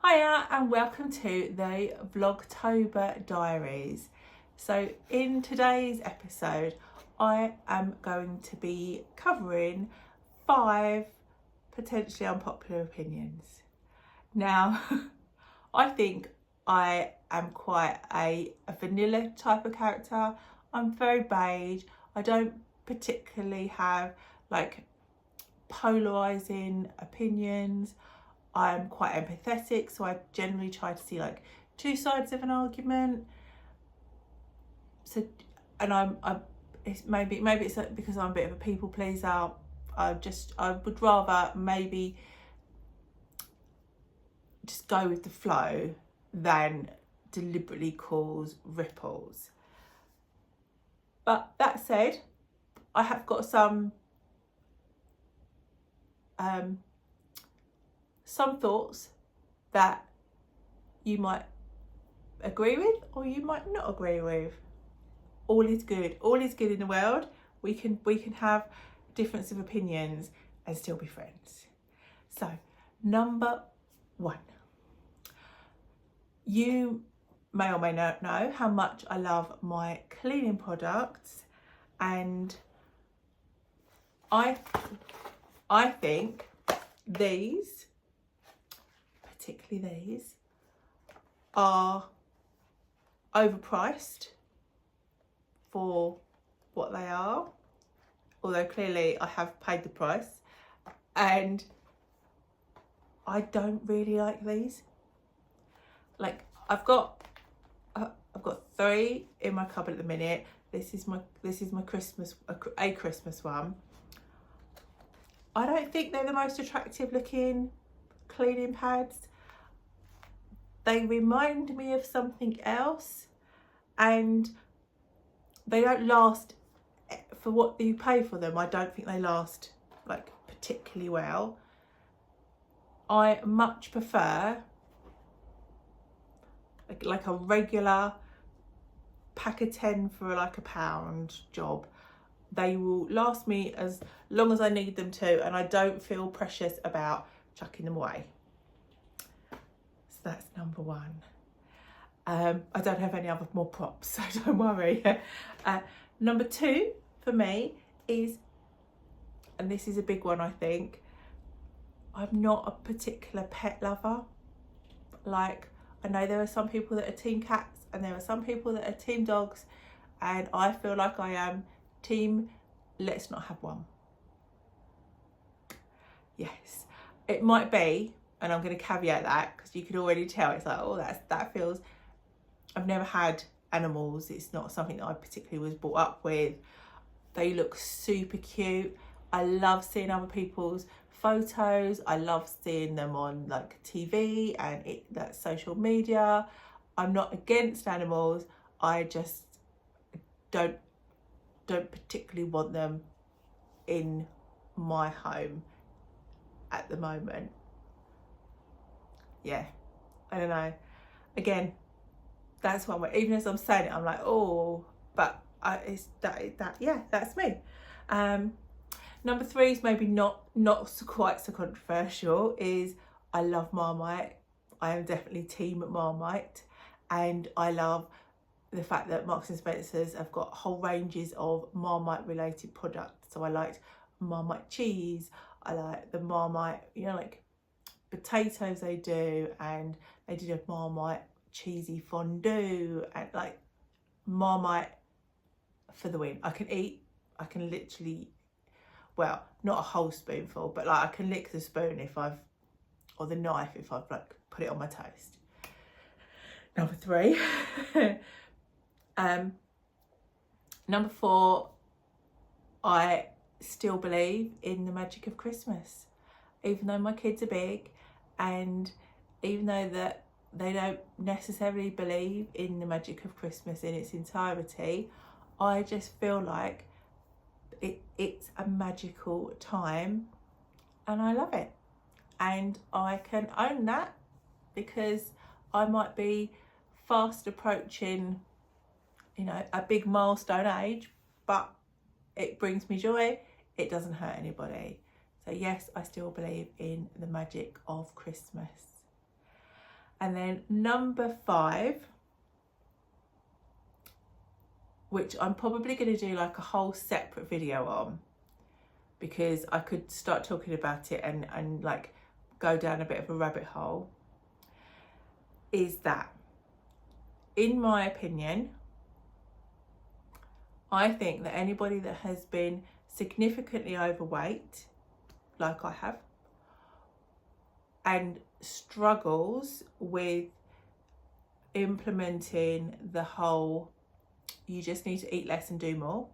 Hiya and welcome to the Vlogtober diaries. So in today's episode I am going to be covering 5 potentially unpopular opinions. Now I think I am quite a vanilla type of character. I'm very beige. I don't particularly have like polarizing opinions. I'm quite empathetic, so I generally try to see like 2 sides of an argument. So, and it's maybe it's because I'm a bit of a people pleaser. I would rather maybe just go with the flow than deliberately cause ripples. But that said, I have got some thoughts that you might agree with or you might not agree with. All is good. All is good in the world. We can have difference of opinions and still be friends. So, number 1. You may or may not know how much I love my cleaning products, and I think these, particularly these, are overpriced for what they are, although clearly I have paid the price, and I don't really like these. Like I've got 3 in my cupboard at the minute. This is my Christmas a Christmas one. I don't think they're the most attractive looking cleaning pads. They remind me of something else, and they don't last for what you pay for them. I don't think they last like particularly well. I much prefer like a regular pack of 10 for like £1 job. They will last me as long as I need them to, and I don't feel precious about chucking them away. So that's number 1. I don't have any other more props, so don't worry. Number 2 for me is, and this is a big one I think, I'm not a particular pet lover. Like, I know there are some people that are team cats and there are some people that are team dogs, and I feel like I am team let's not have one. Yes, it might be, and I'm going to caveat that because you can already tell it's like, oh, that feels, I've never had animals. It's not something that I particularly was brought up with. They look super cute. I love seeing other people's photos. I love seeing them on like TV and that social media. I'm not against animals. I just don't particularly want them in my home at the moment. Yeah, I don't know. Again, that's one way. Even as I'm saying it, I'm like, oh, but it's that yeah, that's me. Number 3 is maybe not quite so controversial. Is I love Marmite. I am definitely team Marmite, and I love the fact that Marks and Spencer's have got whole ranges of Marmite related products. So I liked Marmite cheese. I like the Marmite, you know, like potatoes they do, and they did a Marmite cheesy fondue, and like Marmite for the win. I can literally, well, not a whole spoonful, but like I can lick the spoon or the knife if I've like put it on my toast. Number 3. Number 4, I still believe in the magic of Christmas. Even though my kids are big, and even though that they don't necessarily believe in the magic of Christmas in its entirety, I just feel like it's a magical time and I love it. And I can own that because I might be fast approaching, you know, a big milestone age, but it brings me joy. It doesn't hurt anybody. So yes, I still believe in the magic of Christmas. And then number 5, which I'm probably going to do like a whole separate video on, because I could start talking about it and like go down a bit of a rabbit hole, is that, in my opinion, I think that anybody that has been significantly overweight, like I have, and struggles with implementing the whole you just need to eat less and do more,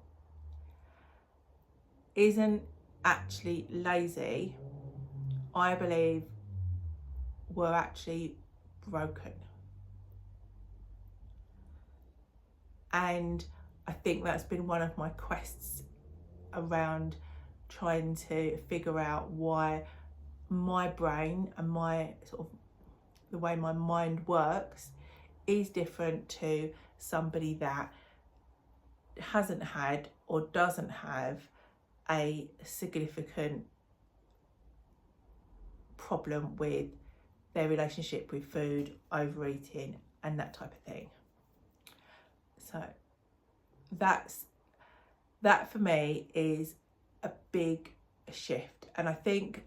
isn't actually lazy. I believe we're actually broken. And I think that's been one of my quests around trying to figure out why my brain and my sort of the way my mind works is different to somebody that hasn't had or doesn't have a significant problem with their relationship with food, overeating, and that type of thing. So that for me is a big shift, and I think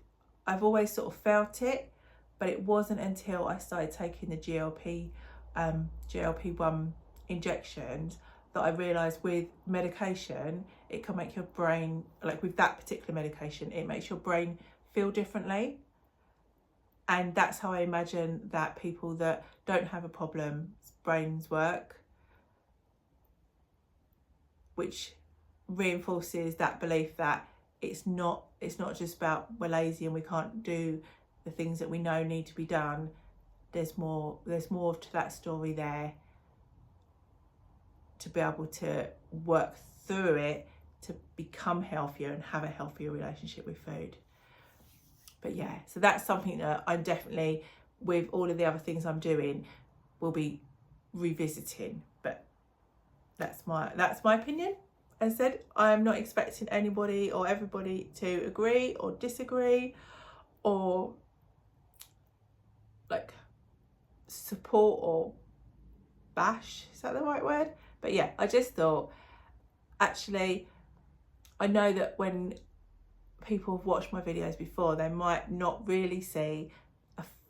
I've always sort of felt it, but it wasn't until I started taking the GLP-1 injections that I realised with medication it can make your brain, like with that particular medication, it makes your brain feel differently. And that's how I imagine that people that don't have a problem, brains work, which reinforces that belief that it's not just about we're lazy and we can't do the things that we know need to be done. There's more to that story there, to be able to work through it to become healthier and have a healthier relationship with food. But yeah, so that's something that I'm definitely, with all of the other things I'm doing, will be revisiting. But that's my opinion. As I said, I'm not expecting anybody or everybody to agree or disagree or like support or bash, is that the right word? But yeah, I just thought, actually, I know that when people have watched my videos before, they might not really see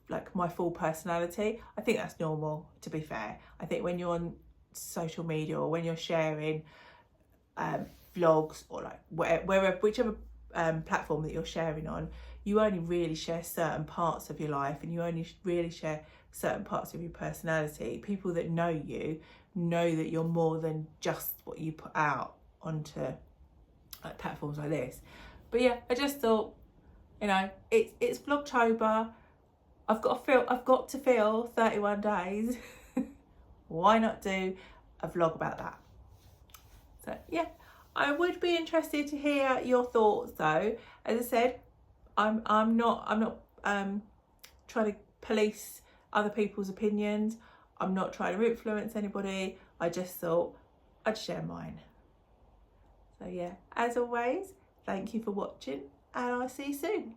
like my full personality. I think that's normal, to be fair. I think when you're on social media or when you're sharing vlogs or like whichever platform that you're sharing on, you only really share certain parts of your life and you only really share certain parts of your personality. People that know you know that you're more than just what you put out onto like platforms like this. But yeah, I just thought, you know, it's Vlogtober. I've got to feel 31 days. Why not do a vlog about that? So yeah, I would be interested to hear your thoughts though. As I said, I'm not trying to police other people's opinions. I'm not trying to influence anybody. I just thought I'd share mine. So yeah, as always, thank you for watching and I'll see you soon.